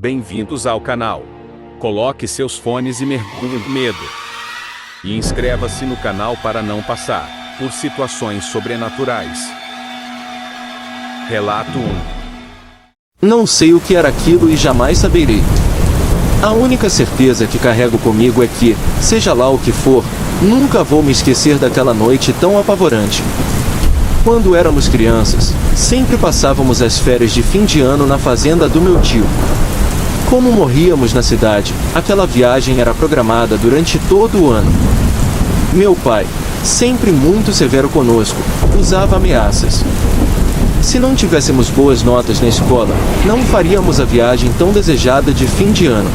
Bem-vindos ao canal. Coloque seus fones e mergulhe no medo. E inscreva-se no canal para não passar por situações sobrenaturais. Relato 1. Não sei o que era aquilo e jamais saberei. A única certeza que carrego comigo é que, seja lá o que for, nunca vou me esquecer daquela noite tão apavorante. Quando éramos crianças, sempre passávamos as férias de fim de ano na fazenda do meu tio. Como morríamos na cidade, aquela viagem era programada durante todo o ano. Meu pai, sempre muito severo conosco, usava ameaças. Se não tivéssemos boas notas na escola, não faríamos a viagem tão desejada de fim de ano.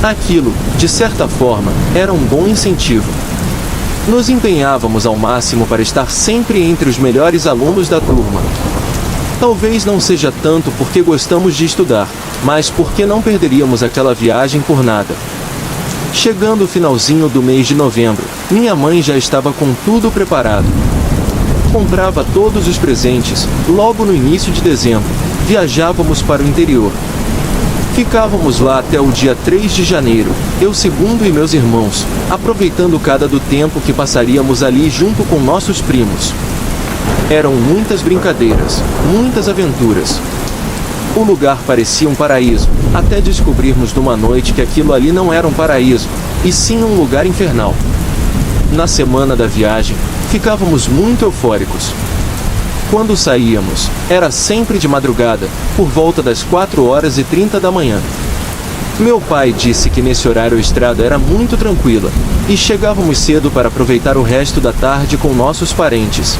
Aquilo, de certa forma, era um bom incentivo. Nos empenhávamos ao máximo para estar sempre entre os melhores alunos da turma. Talvez não seja tanto porque gostamos de estudar, mas porque não perderíamos aquela viagem por nada. Chegando o finalzinho do mês de novembro, minha mãe já estava com tudo preparado. Comprava todos os presentes, logo no início de dezembro, viajávamos para o interior. Ficávamos lá até o dia 3 de janeiro, eu segundo e meus irmãos, aproveitando cada do tempo que passaríamos ali junto com nossos primos. Eram muitas brincadeiras, muitas aventuras. O lugar parecia um paraíso, até descobrirmos numa noite que aquilo ali não era um paraíso, e sim um lugar infernal. Na semana da viagem, ficávamos muito eufóricos. Quando saíamos, era sempre de madrugada, por volta das 4h30 da manhã. Meu pai disse que nesse horário a estrada era muito tranquila, e chegávamos cedo para aproveitar o resto da tarde com nossos parentes.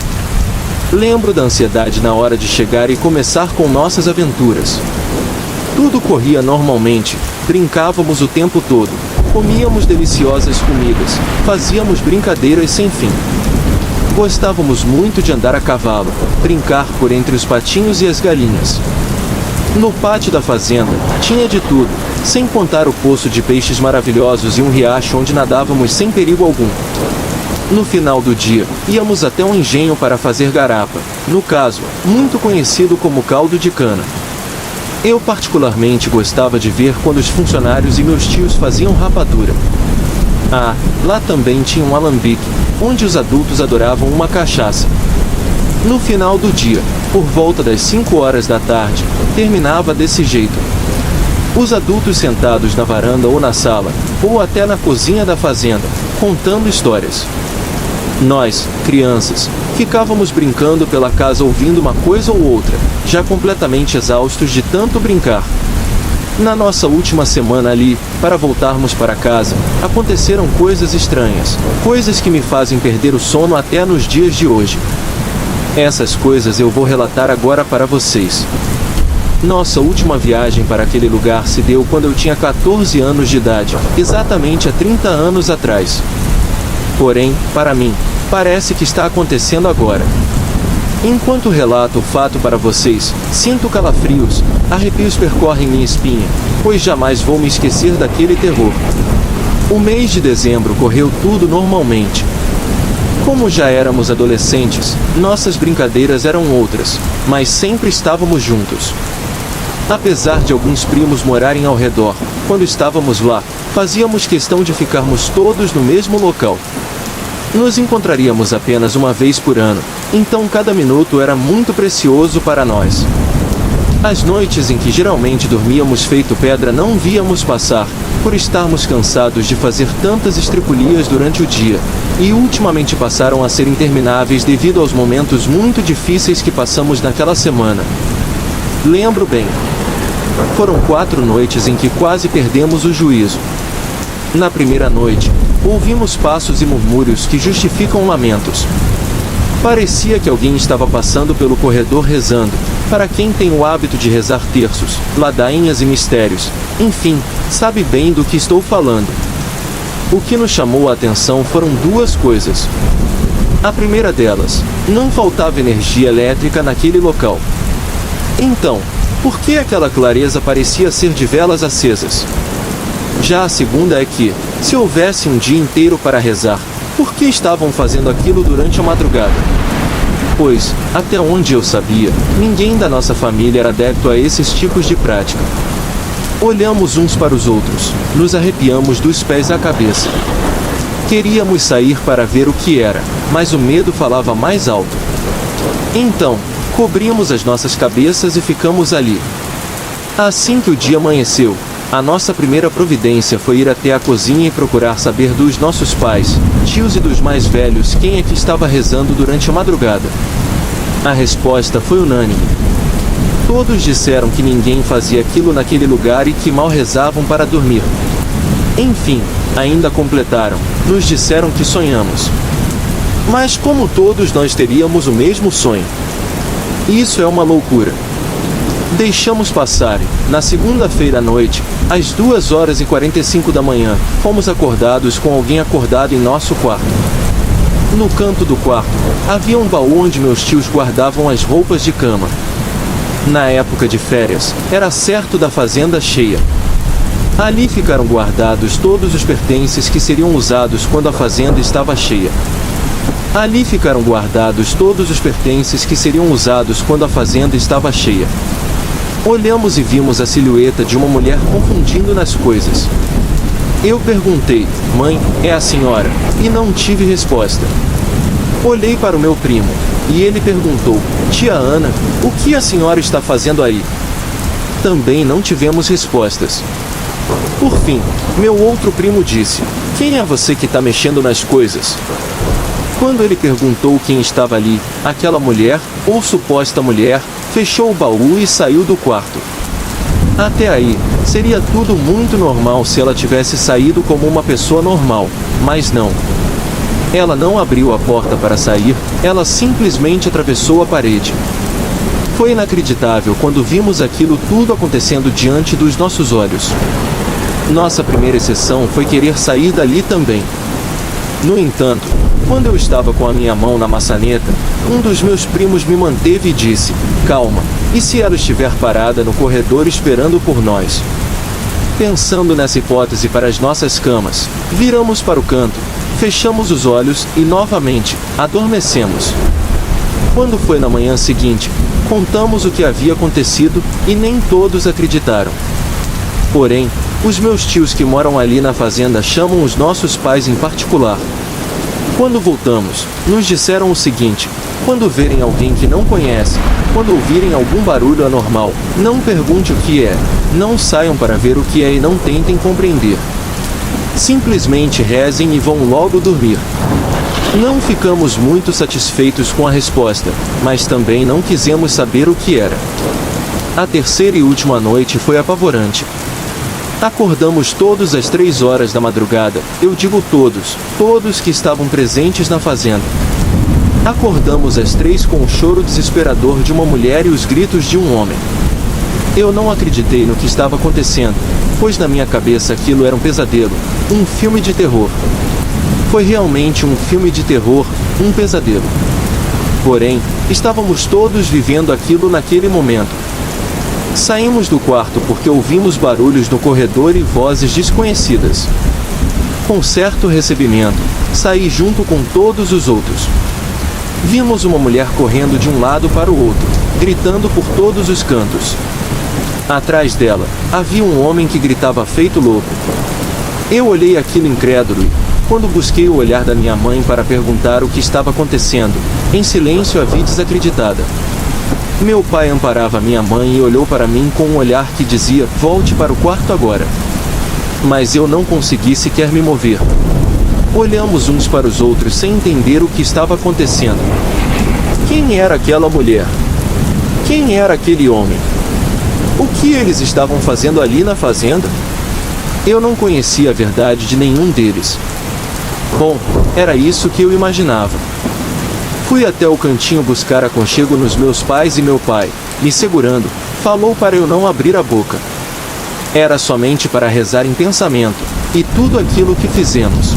Lembro da ansiedade na hora de chegar e começar com nossas aventuras. Tudo corria normalmente, brincávamos o tempo todo, comíamos deliciosas comidas, fazíamos brincadeiras sem fim. Gostávamos muito de andar a cavalo, brincar por entre os patinhos e as galinhas. No pátio da fazenda, tinha de tudo, sem contar o poço de peixes maravilhosos e um riacho onde nadávamos sem perigo algum. No final do dia, íamos até um engenho para fazer garapa, no caso, muito conhecido como caldo de cana. Eu particularmente gostava de ver quando os funcionários e meus tios faziam rapadura. Ah, lá também tinha um alambique, onde os adultos adoravam uma cachaça. No final do dia, por volta das 5h da tarde, terminava desse jeito. Os adultos sentados na varanda ou na sala, ou até na cozinha da fazenda, contando histórias. Nós, crianças, ficávamos brincando pela casa ouvindo uma coisa ou outra, já completamente exaustos de tanto brincar. Na nossa última semana ali, para voltarmos para casa, aconteceram coisas estranhas, coisas que me fazem perder o sono até nos dias de hoje. Essas coisas eu vou relatar agora para vocês. Nossa última viagem para aquele lugar se deu quando eu tinha 14 anos de idade, exatamente há 30 anos atrás. Porém, para mim, parece que está acontecendo agora. Enquanto relato o fato para vocês, sinto calafrios, arrepios percorrem minha espinha, pois jamais vou me esquecer daquele terror. O mês de dezembro correu tudo normalmente. Como já éramos adolescentes, nossas brincadeiras eram outras, mas sempre estávamos juntos. Apesar de alguns primos morarem ao redor, quando estávamos lá, fazíamos questão de ficarmos todos no mesmo local. Nos encontraríamos apenas uma vez por ano, então cada minuto era muito precioso para nós. As noites em que geralmente dormíamos feito pedra não víamos passar, por estarmos cansados de fazer tantas estripulias durante o dia, e ultimamente passaram a ser intermináveis devido aos momentos muito difíceis que passamos naquela semana. Lembro bem. Foram 4 noites em que quase perdemos o juízo. Na primeira noite, ouvimos passos e murmúrios que justificam lamentos. Parecia que alguém estava passando pelo corredor rezando, para quem tem o hábito de rezar terços, ladainhas e mistérios, enfim, sabe bem do que estou falando. O que nos chamou a atenção foram 2 coisas. A primeira delas, não faltava energia elétrica naquele local. Então, por que aquela clareza parecia ser de velas acesas? Já a segunda é que, se houvesse um dia inteiro para rezar, por que estavam fazendo aquilo durante a madrugada? Pois, até onde eu sabia, ninguém da nossa família era adepto a esses tipos de prática. Olhamos uns para os outros, nos arrepiamos dos pés à cabeça. Queríamos sair para ver o que era, mas o medo falava mais alto. Então, cobrimos as nossas cabeças e ficamos ali. Assim que o dia amanheceu, a nossa primeira providência foi ir até a cozinha e procurar saber dos nossos pais, tios e dos mais velhos quem é que estava rezando durante a madrugada. A resposta foi unânime. Todos disseram que ninguém fazia aquilo naquele lugar e que mal rezavam para dormir. Enfim, ainda completaram, nos disseram que sonhamos. Mas como todos nós teríamos o mesmo sonho? Isso é uma loucura. Deixamos passar e, na segunda-feira à noite, às 2h45 da manhã, fomos acordados com alguém acordado em nosso quarto. No canto do quarto, havia um baú onde meus tios guardavam as roupas de cama. Na época de férias, era certo da fazenda cheia. Ali ficaram guardados todos os pertences que seriam usados quando a fazenda estava cheia. Ali ficaram guardados todos os pertences que seriam usados quando a fazenda estava cheia. Olhamos e vimos a silhueta de uma mulher confundindo nas coisas. Eu perguntei, mãe, é a senhora? E não tive resposta. Olhei para o meu primo, e ele perguntou, tia Ana, o que a senhora está fazendo aí? Também não tivemos respostas. Por fim, meu outro primo disse, quem é você que está mexendo nas coisas? Quando ele perguntou quem estava ali, aquela mulher, ou suposta mulher, fechou o baú e saiu do quarto. Até aí, seria tudo muito normal se ela tivesse saído como uma pessoa normal, mas não. Ela não abriu a porta para sair, ela simplesmente atravessou a parede. Foi inacreditável quando vimos aquilo tudo acontecendo diante dos nossos olhos. Nossa primeira exceção foi querer sair dali também. No entanto, quando eu estava com a minha mão na maçaneta, um dos meus primos me manteve e disse, calma, e se ela estiver parada no corredor esperando por nós? Pensando nessa hipótese para as nossas camas, viramos para o canto, fechamos os olhos e novamente, adormecemos. Quando foi na manhã seguinte, contamos o que havia acontecido e nem todos acreditaram. Porém, os meus tios que moram ali na fazenda chamam os nossos pais em particular. Quando voltamos, nos disseram o seguinte, quando verem alguém que não conhece, quando ouvirem algum barulho anormal, não pergunte o que é, não saiam para ver o que é e não tentem compreender. Simplesmente rezem e vão logo dormir. Não ficamos muito satisfeitos com a resposta, mas também não quisemos saber o que era. A terceira e última noite foi apavorante. Acordamos todos às 3h da madrugada, eu digo todos que estavam presentes na fazenda. Acordamos às 3 com o choro desesperador de uma mulher e os gritos de um homem. Eu não acreditei no que estava acontecendo, pois na minha cabeça aquilo era um pesadelo, um filme de terror. Foi realmente um filme de terror, um pesadelo. Porém, estávamos todos vivendo aquilo naquele momento. Saímos do quarto porque ouvimos barulhos no corredor e vozes desconhecidas. Com certo recebimento, saí junto com todos os outros. Vimos uma mulher correndo de um lado para o outro, gritando por todos os cantos. Atrás dela, havia um homem que gritava feito louco. Eu olhei aquilo incrédulo e, quando busquei o olhar da minha mãe para perguntar o que estava acontecendo, em silêncio a vi desacreditada. Meu pai amparava minha mãe e olhou para mim com um olhar que dizia, volte para o quarto agora. Mas eu não consegui sequer me mover. Olhamos uns para os outros sem entender o que estava acontecendo. Quem era aquela mulher? Quem era aquele homem? O que eles estavam fazendo ali na fazenda? Eu não conhecia a verdade de nenhum deles. Bom, era isso que eu imaginava. Fui até o cantinho buscar aconchego nos meus pais e meu pai, me segurando, falou para eu não abrir a boca. Era somente para rezar em pensamento, e tudo aquilo que fizemos.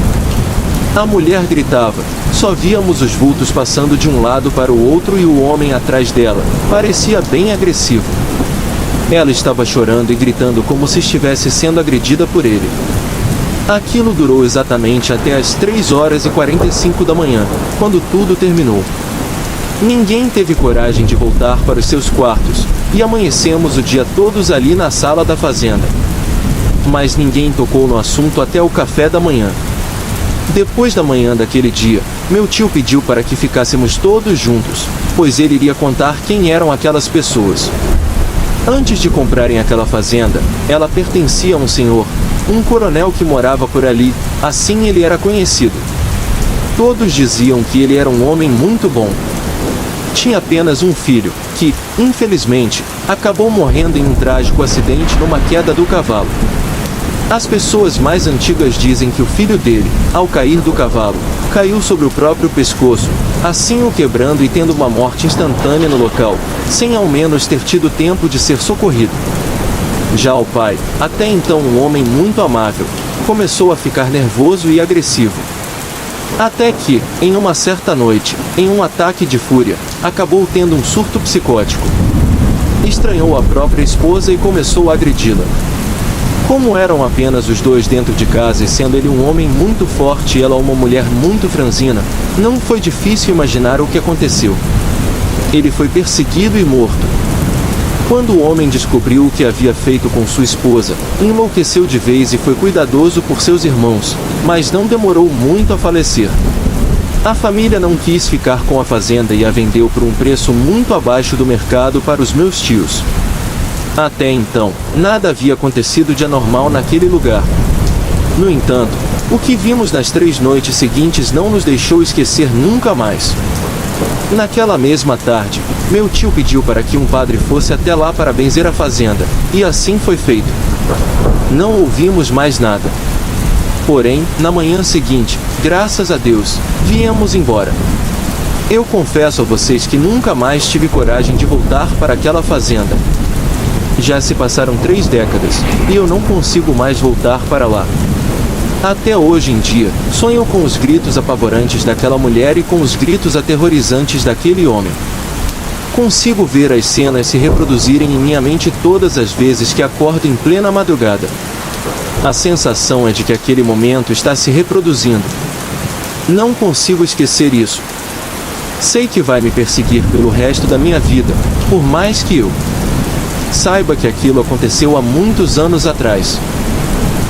A mulher gritava, só víamos os vultos passando de um lado para o outro e o homem atrás dela, parecia bem agressivo. Ela estava chorando e gritando como se estivesse sendo agredida por ele. Aquilo durou exatamente até as 3h45 da manhã, quando tudo terminou. Ninguém teve coragem de voltar para os seus quartos, e amanhecemos o dia todos ali na sala da fazenda. mas ninguém tocou no assunto até o café da manhã. Depois da manhã daquele dia, meu tio pediu para que ficássemos todos juntos, pois ele iria contar quem eram aquelas pessoas. Antes de comprarem aquela fazenda, ela pertencia a um senhor, um coronel que morava por ali, assim ele era conhecido. Todos diziam que ele era um homem muito bom. Tinha apenas um filho, que, infelizmente, acabou morrendo em um trágico acidente numa queda do cavalo. As pessoas mais antigas dizem que o filho dele, ao cair do cavalo, caiu sobre o próprio pescoço, assim o quebrando e tendo uma morte instantânea no local, sem ao menos ter tido tempo de ser socorrido. Já o pai, até então um homem muito amável, começou a ficar nervoso e agressivo. Até que, em uma certa noite, em um ataque de fúria, acabou tendo um surto psicótico. Estranhou a própria esposa e começou a agredi-la. Como eram apenas os dois dentro de casa e sendo ele um homem muito forte e ela uma mulher muito franzina, não foi difícil imaginar o que aconteceu. Ele foi perseguido e morto. Quando o homem descobriu o que havia feito com sua esposa, enlouqueceu de vez e foi cuidadoso por seus irmãos, mas não demorou muito a falecer. A família não quis ficar com a fazenda e a vendeu por um preço muito abaixo do mercado para os meus tios. Até então, nada havia acontecido de anormal naquele lugar. No entanto, o que vimos nas 3 noites seguintes não nos deixou esquecer nunca mais. Naquela mesma tarde, meu tio pediu para que um padre fosse até lá para benzer a fazenda, e assim foi feito. Não ouvimos mais nada. Porém, na manhã seguinte, graças a Deus, viemos embora. Eu confesso a vocês que nunca mais tive coragem de voltar para aquela fazenda. Já se passaram 3 décadas, e eu não consigo mais voltar para lá. Até hoje em dia, sonho com os gritos apavorantes daquela mulher e com os gritos aterrorizantes daquele homem. Consigo ver as cenas se reproduzirem em minha mente todas as vezes que acordo em plena madrugada. A sensação é de que aquele momento está se reproduzindo. Não consigo esquecer isso. Sei que vai me perseguir pelo resto da minha vida, por mais que eu saiba que aquilo aconteceu há muitos anos atrás.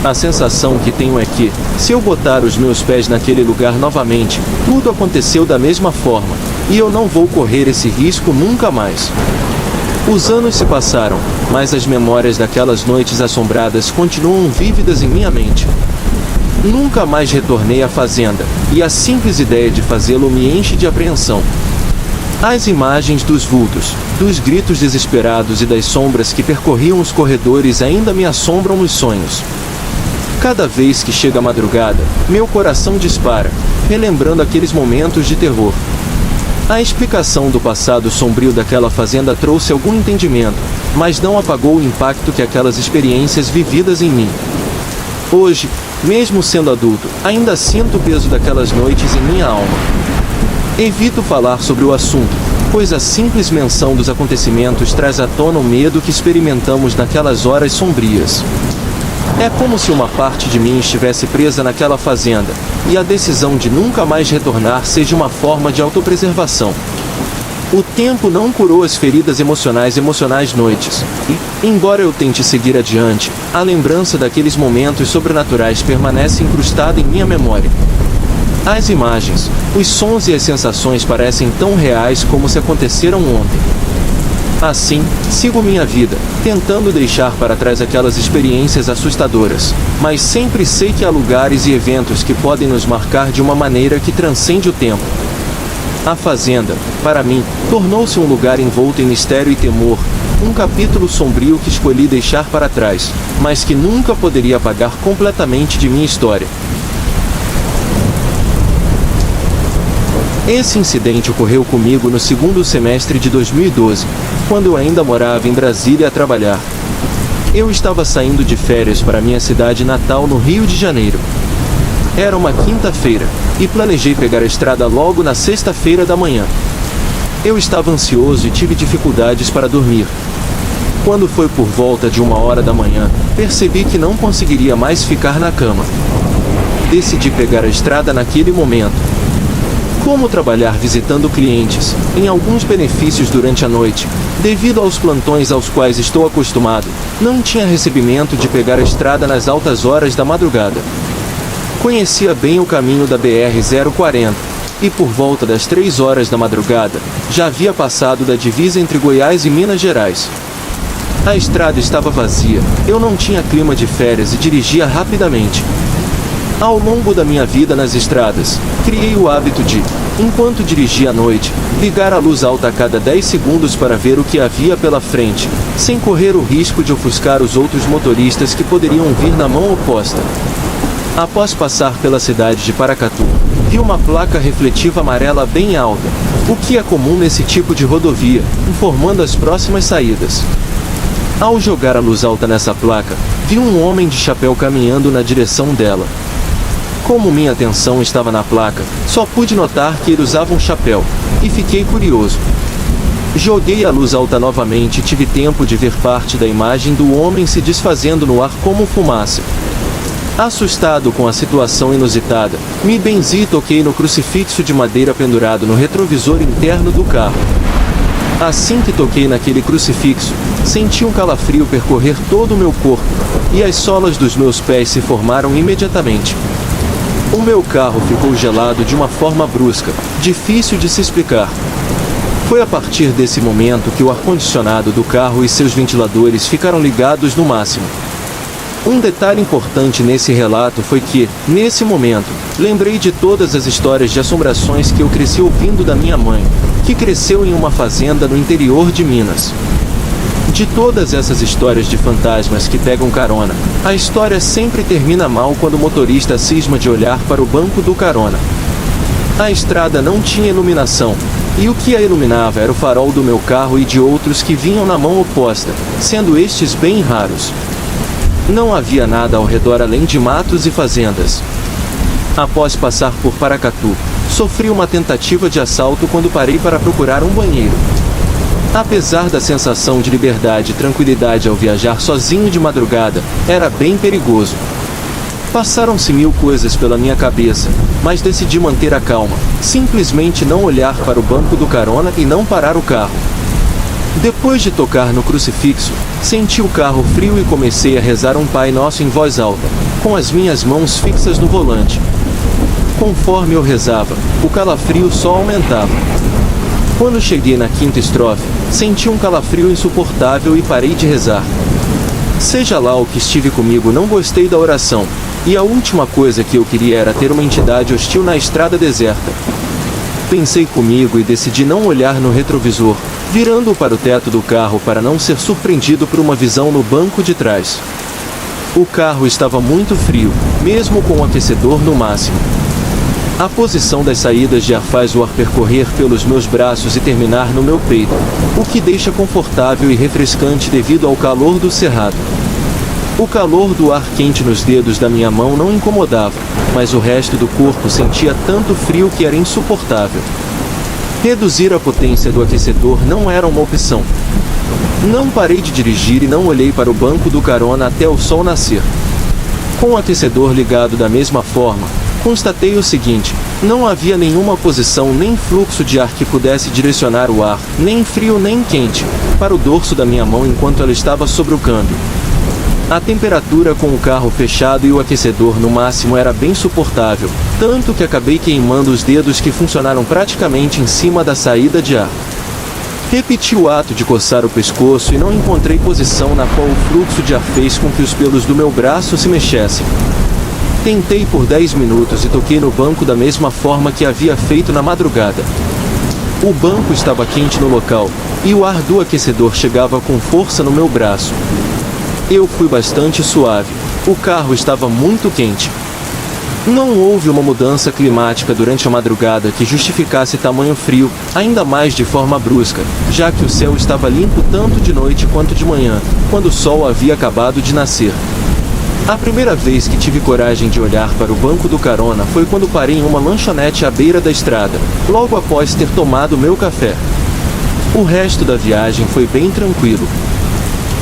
A sensação que tenho é que, se eu botar os meus pés naquele lugar novamente, tudo aconteceu da mesma forma, e eu não vou correr esse risco nunca mais. Os anos se passaram, mas as memórias daquelas noites assombradas continuam vívidas em minha mente. Nunca mais retornei à fazenda, e a simples ideia de fazê-lo me enche de apreensão. As imagens dos vultos, dos gritos desesperados e das sombras que percorriam os corredores ainda me assombram nos sonhos. Cada vez que chega a madrugada, meu coração dispara, relembrando aqueles momentos de terror. A explicação do passado sombrio daquela fazenda trouxe algum entendimento, mas não apagou o impacto que aquelas experiências vividas em mim. Hoje, mesmo sendo adulto, ainda sinto o peso daquelas noites em minha alma. Evito falar sobre o assunto, pois a simples menção dos acontecimentos traz à tona o medo que experimentamos naquelas horas sombrias. É como se uma parte de mim estivesse presa naquela fazenda, e a decisão de nunca mais retornar seja uma forma de autopreservação. O tempo não curou as feridas emocionais noites, e, embora eu tente seguir adiante, a lembrança daqueles momentos sobrenaturais permanece incrustada em minha memória. As imagens, os sons e as sensações parecem tão reais como se aconteceram ontem. Assim, sigo minha vida, tentando deixar para trás aquelas experiências assustadoras, mas sempre sei que há lugares e eventos que podem nos marcar de uma maneira que transcende o tempo. A fazenda, para mim, tornou-se um lugar envolto em mistério e temor, um capítulo sombrio que escolhi deixar para trás, mas que nunca poderia apagar completamente de minha história. Esse incidente ocorreu comigo no 2º semestre de 2012, quando eu ainda morava em Brasília a trabalhar. Eu estava saindo de férias para minha cidade natal no Rio de Janeiro. Era uma quinta-feira, e planejei pegar a estrada logo na sexta-feira da manhã. Eu estava ansioso e tive dificuldades para dormir. Quando foi por volta de 1h da manhã, percebi que não conseguiria mais ficar na cama. Decidi pegar a estrada naquele momento. Como trabalhar visitando clientes, em alguns benefícios durante a noite, devido aos plantões aos quais estou acostumado, Não tinha recebimento de pegar a estrada nas altas horas da madrugada. Conhecia bem o caminho da BR-040, e por volta das 3 horas da madrugada, já havia passado da divisa entre Goiás e Minas Gerais. A estrada estava vazia, eu não tinha clima de férias e dirigia rapidamente. Ao longo da minha vida nas estradas, criei o hábito de, enquanto dirigia à noite, ligar a luz alta a cada 10 segundos para ver o que havia pela frente, sem correr o risco de ofuscar os outros motoristas que poderiam vir na mão oposta. Após passar pela cidade de Paracatu, vi uma placa refletiva amarela bem alta, o que é comum nesse tipo de rodovia, informando as próximas saídas. Ao jogar a luz alta nessa placa, vi um homem de chapéu caminhando na direção dela. Como minha atenção estava na placa, só pude notar que ele usava um chapéu, e fiquei curioso. Joguei a luz alta novamente e tive tempo de ver parte da imagem do homem se desfazendo no ar como fumaça. Assustado com a situação inusitada, me benzi e toquei no crucifixo de madeira pendurado no retrovisor interno do carro. Assim que toquei naquele crucifixo, senti um calafrio percorrer todo o meu corpo, e as solas dos meus pés se formaram imediatamente. O meu carro ficou gelado de uma forma brusca, difícil de se explicar. Foi a partir desse momento que o ar-condicionado do carro e seus ventiladores ficaram ligados no máximo. Um detalhe importante nesse relato foi que, nesse momento, lembrei de todas as histórias de assombrações que eu cresci ouvindo da minha mãe, que cresceu em uma fazenda no interior de Minas. De todas essas histórias de fantasmas que pegam carona, a história sempre termina mal quando o motorista cisma de olhar para o banco do carona. A estrada não tinha iluminação, e o que a iluminava era o farol do meu carro e de outros que vinham na mão oposta, sendo estes bem raros. Não havia nada ao redor além de matos e fazendas. Após passar por Paracatu, sofri uma tentativa de assalto quando parei para procurar um banheiro. Apesar da sensação de liberdade e tranquilidade ao viajar sozinho de madrugada, era bem perigoso. Passaram-se mil coisas pela minha cabeça, mas decidi manter a calma, simplesmente não olhar para o banco do carona e não parar o carro. Depois de tocar no crucifixo, senti o carro frio e comecei a rezar um Pai Nosso em voz alta, com as minhas mãos fixas no volante. Conforme eu rezava, o calafrio só aumentava. Quando cheguei na quinta estrofe, senti um calafrio insuportável e parei de rezar. Seja lá o que estive comigo, não gostei da oração, e a última coisa que eu queria era ter uma entidade hostil na estrada deserta. Pensei comigo e decidi não olhar no retrovisor, virando para o teto do carro para não ser surpreendido por uma visão no banco de trás. O carro estava muito frio, mesmo com o aquecedor no máximo. A posição das saídas de ar faz o ar percorrer pelos meus braços e terminar no meu peito, o que deixa confortável e refrescante devido ao calor do cerrado. O calor do ar quente nos dedos da minha mão não incomodava, mas o resto do corpo sentia tanto frio que era insuportável. Reduzir a potência do aquecedor não era uma opção. Não parei de dirigir e não olhei para o banco do carona até o sol nascer. Com o aquecedor ligado da mesma forma, constatei o seguinte: não havia nenhuma posição nem fluxo de ar que pudesse direcionar o ar, nem frio nem quente, para o dorso da minha mão enquanto ela estava sobre o câmbio. A temperatura com o carro fechado e o aquecedor no máximo era bem suportável, tanto que acabei queimando os dedos que funcionaram praticamente em cima da saída de ar. Repeti o ato de coçar o pescoço e não encontrei posição na qual o fluxo de ar fez com que os pelos do meu braço se mexessem. Tentei por 10 minutos e toquei no banco da mesma forma que havia feito na madrugada. O banco estava quente no local, e o ar do aquecedor chegava com força no meu braço. Eu fui bastante suave, o carro estava muito quente. Não houve uma mudança climática durante a madrugada que justificasse tamanho frio, ainda mais de forma brusca, já que o céu estava limpo tanto de noite quanto de manhã, quando o sol havia acabado de nascer. A primeira vez que tive coragem de olhar para o banco do carona foi quando parei em uma lanchonete à beira da estrada, logo após ter tomado meu café. O resto da viagem foi bem tranquilo.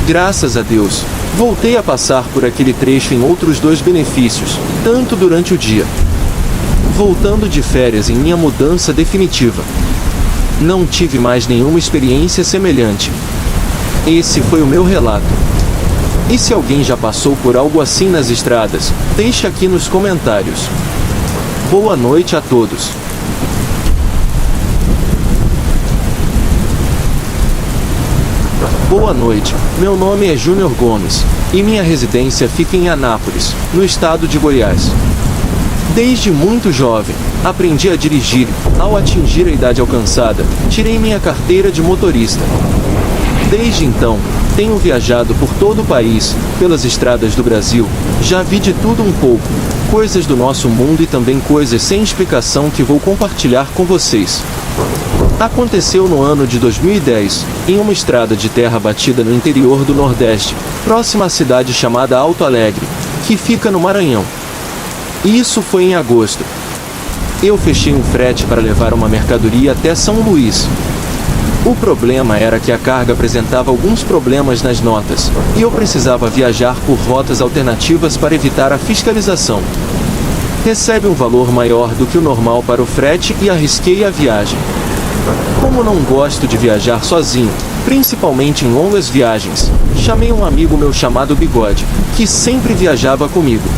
Graças a Deus, voltei a passar por aquele trecho em outros 2 benefícios, tanto durante o dia. Voltando de férias em minha mudança definitiva. Não tive mais nenhuma experiência semelhante. Esse foi o meu relato. E se alguém já passou por algo assim nas estradas, deixe aqui nos comentários. Boa noite a todos. Boa noite, meu nome é Júnior Gomes, e minha residência fica em Anápolis, no estado de Goiás. Desde muito jovem, aprendi a dirigir. Ao atingir a idade alcançada, tirei minha carteira de motorista. Desde então, tenho viajado por todo o país, pelas estradas do Brasil, já vi de tudo um pouco, coisas do nosso mundo e também coisas sem explicação que vou compartilhar com vocês. Aconteceu no ano de 2010, em uma estrada de terra batida no interior do Nordeste, próxima à cidade chamada Alto Alegre, que fica no Maranhão. Isso foi em agosto. Eu fechei um frete para levar uma mercadoria até São Luís. O problema era que a carga apresentava alguns problemas nas notas, e eu precisava viajar por rotas alternativas para evitar a fiscalização. Recebe um valor maior do que o normal para o frete e arrisquei a viagem. Como não gosto de viajar sozinho, principalmente em longas viagens, chamei um amigo meu chamado Bigode, que sempre viajava comigo.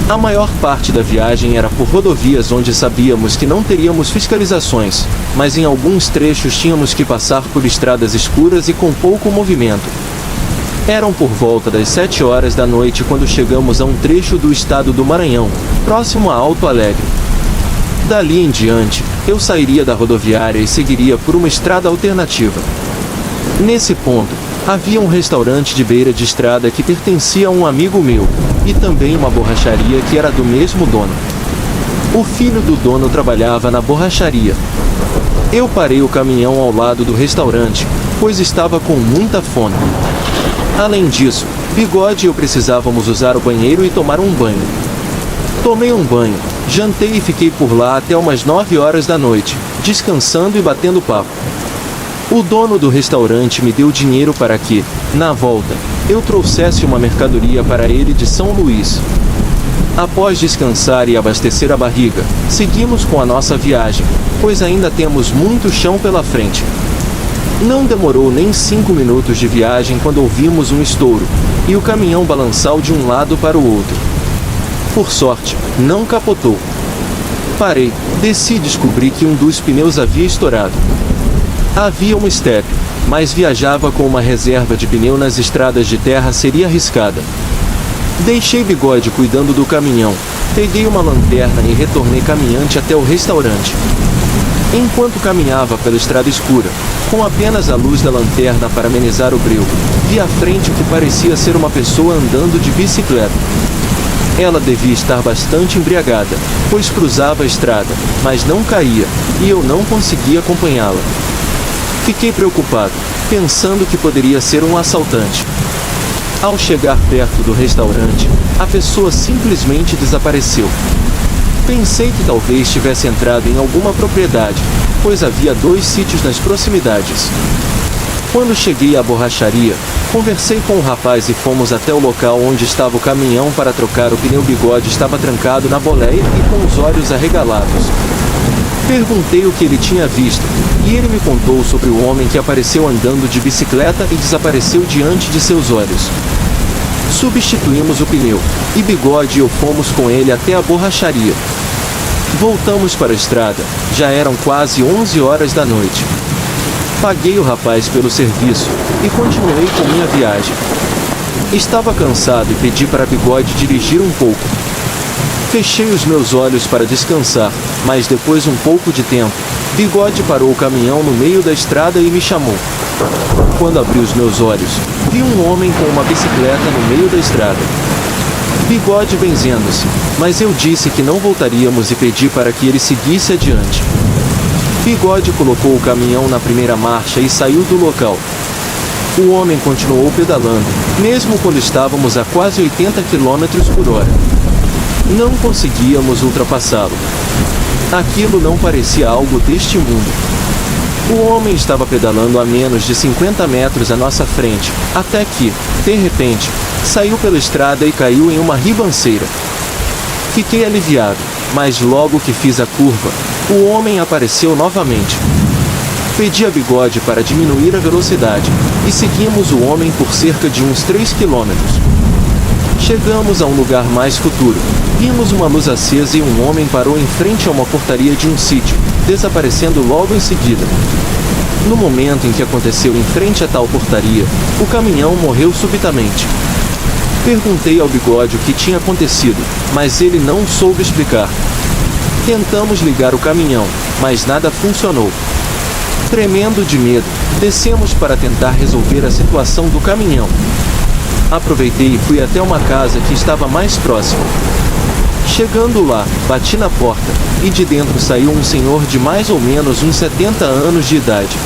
A maior parte da viagem era por rodovias onde sabíamos que não teríamos fiscalizações, mas em alguns trechos tínhamos que passar por estradas escuras e com pouco movimento. Eram por volta das 7 horas da noite quando chegamos a um trecho do estado do Maranhão, próximo a Alto Alegre. Dali em diante, eu sairia da rodoviária e seguiria por uma estrada alternativa. Nesse ponto, havia um restaurante de beira de estrada que pertencia a um amigo meu, e também uma borracharia que era do mesmo dono. O filho do dono trabalhava na borracharia. Eu parei o caminhão ao lado do restaurante, pois estava com muita fome. Além disso, Bigode e eu precisávamos usar o banheiro e tomar um banho. Tomei um banho, jantei e fiquei por lá até umas 9 horas da noite, descansando e batendo papo. O dono do restaurante me deu dinheiro para que, na volta, eu trouxesse uma mercadoria para ele de São Luís. Após descansar e abastecer a barriga, seguimos com a nossa viagem, pois ainda temos muito chão pela frente. Não demorou nem 5 minutos de viagem quando ouvimos um estouro, e o caminhão balançou de um lado para o outro. Por sorte, não capotou. Parei, desci e descobri que um dos pneus havia estourado. Havia uma estepe, mas viajava com uma reserva de pneu nas estradas de terra seria arriscada. Deixei Bigode cuidando do caminhão, peguei uma lanterna e retornei caminhante até o restaurante. Enquanto caminhava pela estrada escura, com apenas a luz da lanterna para amenizar o breu, vi à frente o que parecia ser uma pessoa andando de bicicleta. Ela devia estar bastante embriagada, pois cruzava a estrada, mas não caía, e eu não conseguia acompanhá-la. Fiquei preocupado, pensando que poderia ser um assaltante. Ao chegar perto do restaurante, a pessoa simplesmente desapareceu. Pensei que talvez tivesse entrado em alguma propriedade, pois havia 2 sítios nas proximidades. Quando cheguei à borracharia, conversei com o rapaz e fomos até o local onde estava o caminhão para trocar o pneu. Bigode estava trancado na boleia e com os olhos arregalados. Perguntei o que ele tinha visto, e ele me contou sobre o homem que apareceu andando de bicicleta e desapareceu diante de seus olhos. Substituímos o pneu, e Bigode e eu fomos com ele até a borracharia. Voltamos para a estrada, já eram quase 11 horas da noite. Paguei o rapaz pelo serviço, e continuei com minha viagem. Estava cansado e pedi para Bigode dirigir um pouco. Fechei os meus olhos para descansar, mas depois de um pouco de tempo, Bigode parou o caminhão no meio da estrada e me chamou. Quando abri os meus olhos, vi um homem com uma bicicleta no meio da estrada. Bigode benzendo-se, mas eu disse que não voltaríamos e pedi para que ele seguisse adiante. Bigode colocou o caminhão na primeira marcha e saiu do local. O homem continuou pedalando, mesmo quando estávamos a quase 80 km por hora. Não conseguíamos ultrapassá-lo. Aquilo não parecia algo deste mundo. O homem estava pedalando a menos de 50 metros à nossa frente, até que, de repente, saiu pela estrada e caiu em uma ribanceira. Fiquei aliviado, mas logo que fiz a curva, o homem apareceu novamente. Pedi a Bigode para diminuir a velocidade, e seguimos o homem por cerca de uns 3 quilômetros. Chegamos a um lugar mais futuro. Vimos uma luz acesa e um homem parou em frente a uma portaria de um sítio, desaparecendo logo em seguida. No momento em que aconteceu em frente a tal portaria, o caminhão morreu subitamente. Perguntei ao Bigode o que tinha acontecido, mas ele não soube explicar. Tentamos ligar o caminhão, mas nada funcionou. Tremendo de medo, descemos para tentar resolver a situação do caminhão. Aproveitei e fui até uma casa que estava mais próxima. Chegando lá, bati na porta, e de dentro saiu um senhor de mais ou menos uns 70 anos de idade.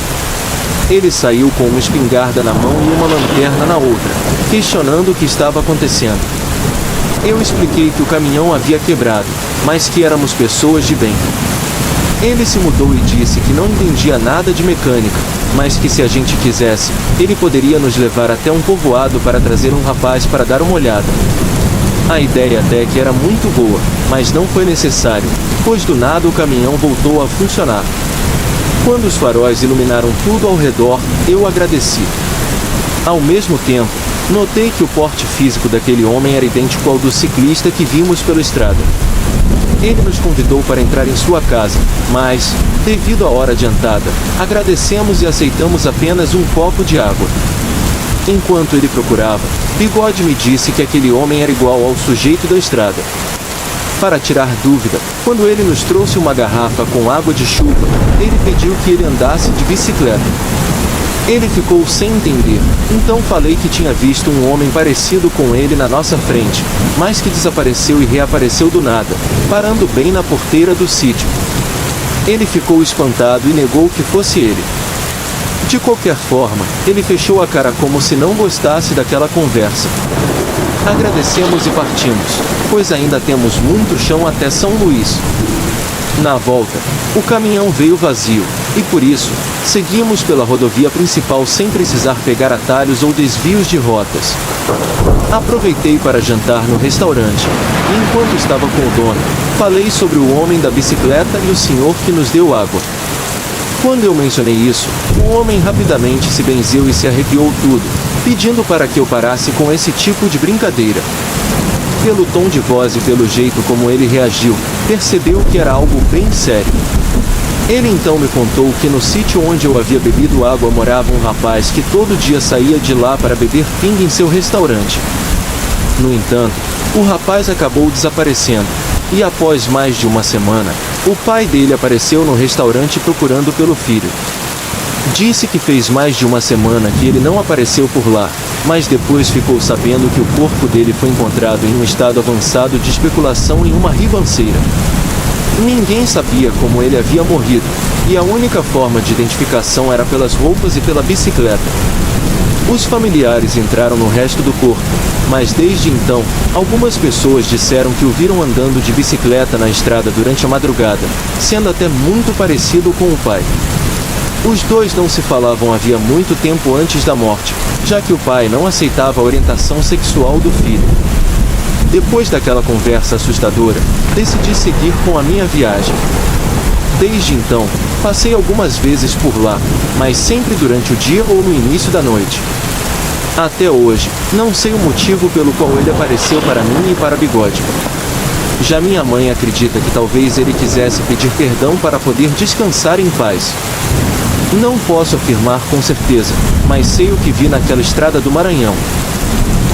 Ele saiu com uma espingarda na mão e uma lanterna na outra, questionando o que estava acontecendo. Eu expliquei que o caminhão havia quebrado, mas que éramos pessoas de bem. Ele se mudou e disse que não entendia nada de mecânica, mas que se a gente quisesse, ele poderia nos levar até um povoado para trazer um rapaz para dar uma olhada. A ideia até que era muito boa, mas não foi necessário, pois do nada o caminhão voltou a funcionar. Quando os faróis iluminaram tudo ao redor, eu agradeci. Ao mesmo tempo, notei que o porte físico daquele homem era idêntico ao do ciclista que vimos pela estrada. Ele nos convidou para entrar em sua casa, mas, devido à hora adiantada, agradecemos e aceitamos apenas um copo de água. Enquanto ele procurava, Bigode me disse que aquele homem era igual ao sujeito da estrada. Para tirar dúvida, quando ele nos trouxe uma garrafa com água de chuva, ele pediu que ele andasse de bicicleta. Ele ficou sem entender, então falei que tinha visto um homem parecido com ele na nossa frente, mas que desapareceu e reapareceu do nada, parando bem na porteira do sítio. Ele ficou espantado e negou que fosse ele. De qualquer forma, ele fechou a cara como se não gostasse daquela conversa. Agradecemos e partimos, pois ainda temos muito chão até São Luís. Na volta, o caminhão veio vazio, e por isso, seguimos pela rodovia principal sem precisar pegar atalhos ou desvios de rotas. Aproveitei para jantar no restaurante, e enquanto estava com o dono, falei sobre o homem da bicicleta e o senhor que nos deu água. Quando eu mencionei isso, o homem rapidamente se benzeu e se arrepiou tudo, pedindo para que eu parasse com esse tipo de brincadeira. Pelo tom de voz e pelo jeito como ele reagiu, percebeu que era algo bem sério. Ele então me contou que no sítio onde eu havia bebido água morava um rapaz que todo dia saía de lá para beber pinga em seu restaurante. No entanto, o rapaz acabou desaparecendo, e após mais de uma semana, o pai dele apareceu no restaurante procurando pelo filho. Disse que fez mais de uma semana que ele não apareceu por lá, mas depois ficou sabendo que o corpo dele foi encontrado em um estado avançado de especulação em uma ribanceira. Ninguém sabia como ele havia morrido, e a única forma de identificação era pelas roupas e pela bicicleta. Os familiares entraram no resto do corpo, mas desde então, algumas pessoas disseram que o viram andando de bicicleta na estrada durante a madrugada, sendo até muito parecido com o pai. Os dois não se falavam havia muito tempo antes da morte, já que o pai não aceitava a orientação sexual do filho. Depois daquela conversa assustadora, decidi seguir com a minha viagem. Desde então, passei algumas vezes por lá, mas sempre durante o dia ou no início da noite. Até hoje, não sei o motivo pelo qual ele apareceu para mim e para Bigode. Já minha mãe acredita que talvez ele quisesse pedir perdão para poder descansar em paz. Não posso afirmar com certeza, mas sei o que vi naquela estrada do Maranhão.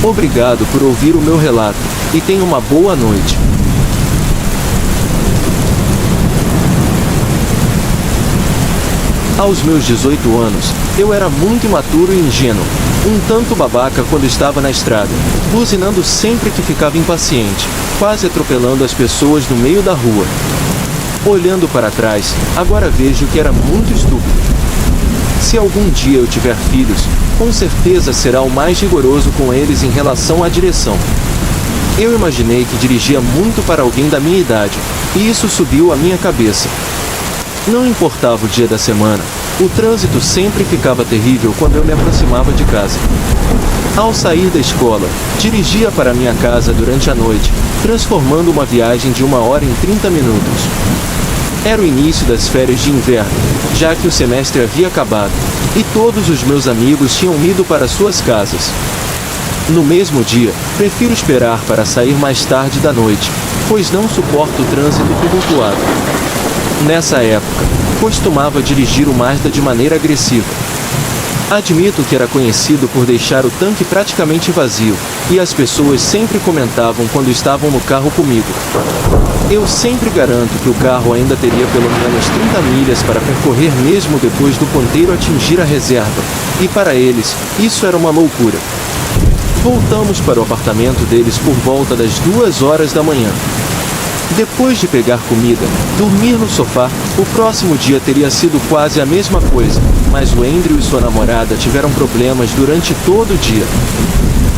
Obrigado por ouvir o meu relato, e tenha uma boa noite. Aos meus 18 anos, eu era muito imaturo e ingênuo, um tanto babaca quando estava na estrada, buzinando sempre que ficava impaciente, quase atropelando as pessoas no meio da rua. Olhando para trás, agora vejo que era muito estúpido. Se algum dia eu tiver filhos, com certeza será o mais rigoroso com eles em relação à direção. Eu imaginei que dirigia muito para alguém da minha idade, e isso subiu à minha cabeça. Não importava o dia da semana, o trânsito sempre ficava terrível quando eu me aproximava de casa. Ao sair da escola, dirigia para minha casa durante a noite, transformando uma viagem de 1 hora em 30 minutos. Era o início das férias de inverno, já que o semestre havia acabado, e todos os meus amigos tinham ido para suas casas. No mesmo dia, prefiro esperar para sair mais tarde da noite, pois não suporto o trânsito tumultuado. Nessa época, costumava dirigir o Mazda de maneira agressiva. Admito que era conhecido por deixar o tanque praticamente vazio, e as pessoas sempre comentavam quando estavam no carro comigo. Eu sempre garanto que o carro ainda teria pelo menos 30 milhas para percorrer mesmo depois do ponteiro atingir a reserva, e para eles, isso era uma loucura. Voltamos para o apartamento deles por volta das 2 horas da manhã. Depois de pegar comida, dormir no sofá, o próximo dia teria sido quase a mesma coisa, mas o Andrew e sua namorada tiveram problemas durante todo o dia.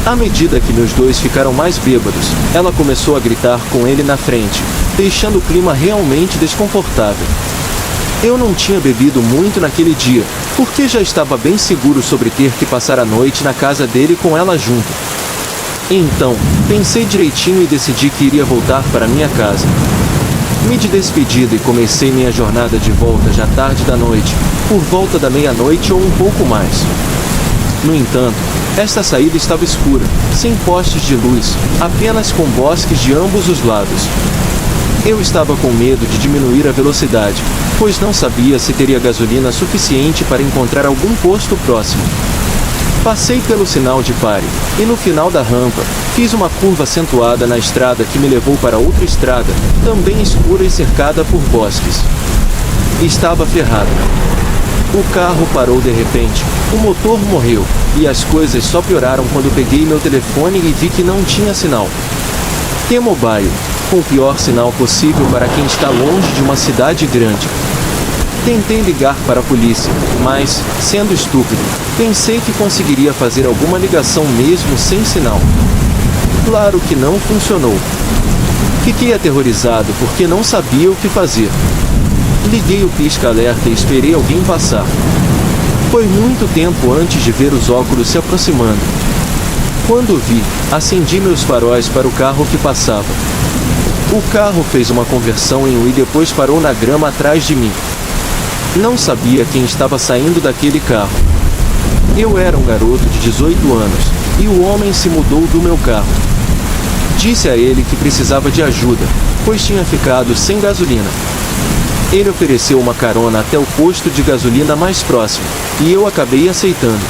À medida que meus dois ficaram mais bêbados, ela começou a gritar com ele na frente, deixando o clima realmente desconfortável. Eu não tinha bebido muito naquele dia, porque já estava bem seguro sobre ter que passar a noite na casa dele com ela junto. Então, pensei direitinho e decidi que iria voltar para minha casa. Me despedi e comecei minha jornada de volta já tarde da noite, por volta da meia-noite ou um pouco mais. No entanto, esta saída estava escura, sem postes de luz, apenas com bosques de ambos os lados. Eu estava com medo de diminuir a velocidade, pois não sabia se teria gasolina suficiente para encontrar algum posto próximo. Passei pelo sinal de pare, e no final da rampa, fiz uma curva acentuada na estrada que me levou para outra estrada, também escura e cercada por bosques. Estava ferrado. O carro parou de repente, o motor morreu, e as coisas só pioraram quando peguei meu telefone e vi que não tinha sinal. T-Mobile, com o pior sinal possível para quem está longe de uma cidade grande. Tentei ligar para a polícia, mas, sendo estúpido, pensei que conseguiria fazer alguma ligação mesmo sem sinal. Claro que não funcionou. Fiquei aterrorizado porque não sabia o que fazer. Liguei o pisca-alerta e esperei alguém passar. Foi muito tempo antes de ver os óculos se aproximando. Quando vi, acendi meus faróis para o carro que passava. O carro fez uma conversão em U e depois parou na grama atrás de mim. Não sabia quem estava saindo daquele carro. Eu era um garoto de 18 anos, e o homem se mudou do meu carro. Disse a ele que precisava de ajuda, pois tinha ficado sem gasolina. Ele ofereceu uma carona até o posto de gasolina mais próximo, e eu acabei aceitando.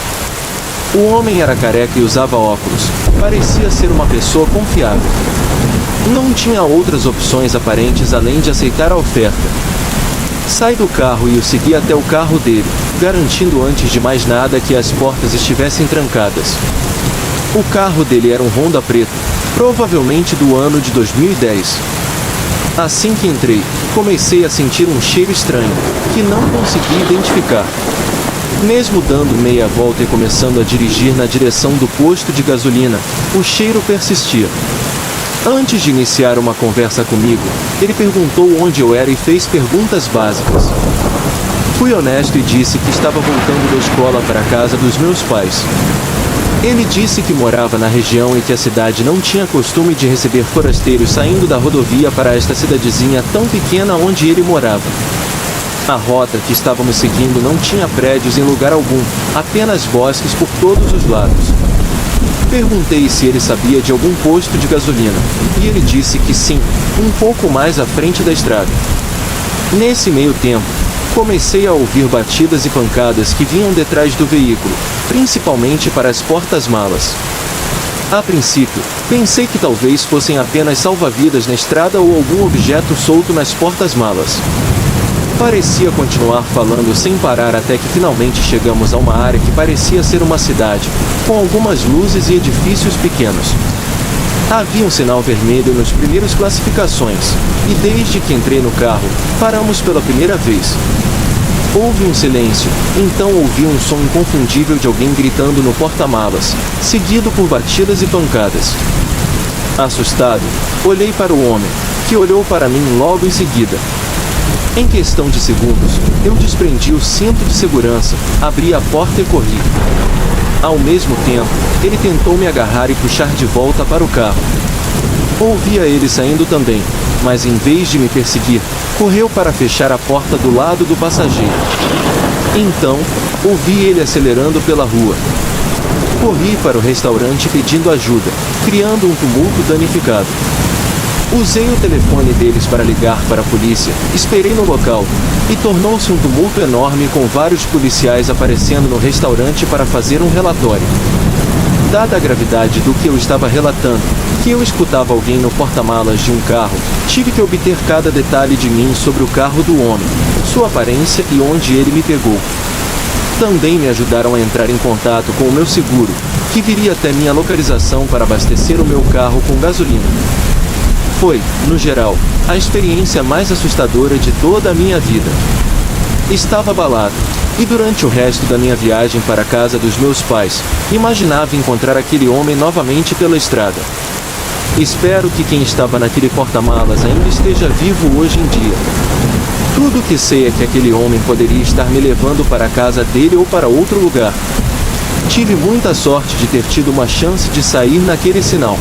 O homem era careca e usava óculos, parecia ser uma pessoa confiável. Não tinha outras opções aparentes além de aceitar a oferta. Saí do carro e o segui até o carro dele, garantindo antes de mais nada que as portas estivessem trancadas. O carro dele era um Honda preto, provavelmente do ano de 2010. Assim que entrei, comecei a sentir um cheiro estranho, que não consegui identificar. Mesmo dando meia volta e começando a dirigir na direção do posto de gasolina, o cheiro persistia. Antes de iniciar uma conversa comigo, ele perguntou onde eu era e fez perguntas básicas. Fui honesto e disse que estava voltando da escola para a casa dos meus pais. Ele disse que morava na região e que a cidade não tinha costume de receber forasteiros saindo da rodovia para esta cidadezinha tão pequena onde ele morava. A rota que estávamos seguindo não tinha prédios em lugar algum, apenas bosques por todos os lados. Perguntei se ele sabia de algum posto de gasolina, e ele disse que sim, um pouco mais à frente da estrada. Nesse meio tempo, comecei a ouvir batidas e pancadas que vinham detrás do veículo, principalmente para as portas-malas. A princípio, pensei que talvez fossem apenas salva-vidas na estrada ou algum objeto solto nas portas-malas. Parecia continuar falando sem parar até que finalmente chegamos a uma área que parecia ser uma cidade, com algumas luzes e edifícios pequenos. Havia um sinal vermelho nos primeiros classificações, e desde que entrei no carro, paramos pela primeira vez. Houve um silêncio, então ouvi um som inconfundível de alguém gritando no porta-malas, seguido por batidas e pancadas. Assustado, olhei para o homem, que olhou para mim logo em seguida. Em questão de segundos, eu desprendi o cinto de segurança, abri a porta e corri. Ao mesmo tempo, ele tentou me agarrar e puxar de volta para o carro. Ouvia ele saindo também, mas em vez de me perseguir, correu para fechar a porta do lado do passageiro. Então, ouvi ele acelerando pela rua. Corri para o restaurante pedindo ajuda, criando um tumulto danificado. Usei o telefone deles para ligar para a polícia, esperei no local, e tornou-se um tumulto enorme com vários policiais aparecendo no restaurante para fazer um relatório. Dada a gravidade do que eu estava relatando, que eu escutava alguém no porta-malas de um carro, tive que obter cada detalhe de mim sobre o carro do homem, sua aparência e onde ele me pegou. Também me ajudaram a entrar em contato com o meu seguro, que viria até minha localização para abastecer o meu carro com gasolina. Foi, no geral, a experiência mais assustadora de toda a minha vida. Estava abalado, e durante o resto da minha viagem para a casa dos meus pais, imaginava encontrar aquele homem novamente pela estrada. Espero que quem estava naquele porta-malas ainda esteja vivo hoje em dia. Tudo o que sei é que aquele homem poderia estar me levando para a casa dele ou para outro lugar. Tive muita sorte de ter tido uma chance de sair naquele sinal.